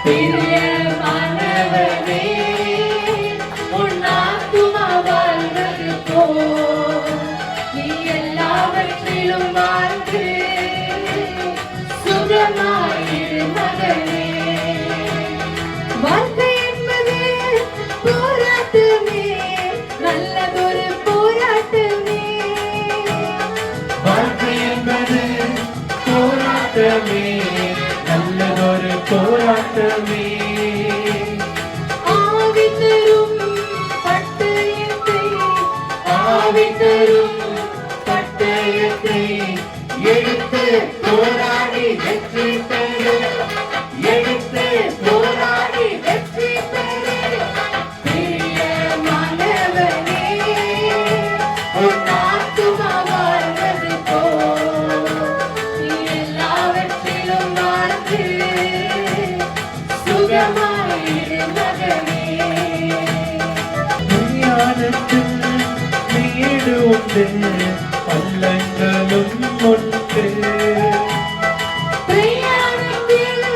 பிரியமானவனே, உன் ஆத்துமா வாழ்வது போல் நீ எல்லாவற்றிலும் வாழ்ந்து சுகமாயிரு மகனே. வாழ்க்கை என்பது போராட்டமே, நல்லதொரு போராட்டமே. வாழ்க்கை என்பது போராட்டமே, நல்லதொரு போராட்டமே. ஆவி தரும் பட்டயத்தை, ஆவி தரும் பட்டயத்தை எடுத்து போராடி வெற்றி பெறு, எடுத்து போராடி வெற்றி பெறு. பிரியமானவனே, உன் ஆத்துமா வாழ்வது போல் நீ எல்லாவற்றிலும் வாழ்ந்து சுகமாயிரு மகனே. பிரயாணத்தில் வீடு உண்டு, பள்ளங்களும் உண்டு. பிரயாணத்தில்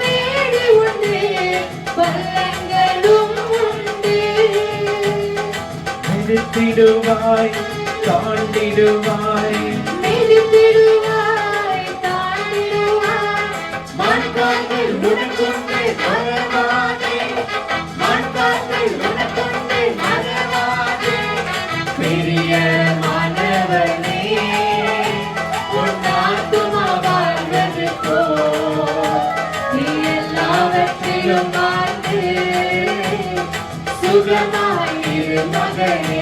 மேடு உண்டு, பள்ளங்களும் உண்டு. நிறுத்திடுவாய், தாண்டிடுவாய். மிதித்திடுவாய், தாண்டிடுவாய். மண்கால்கள் உனக்குண்டு மறவாதே, மண்கால்கள் உனக்குண்டு மறவாதே. பிரியமானவனே, உன் ஆத்துமா வாழ்வது போல் நீ எல்லாவற்றிலும் வாழ்ந்து சுகமாயிரு மகனே.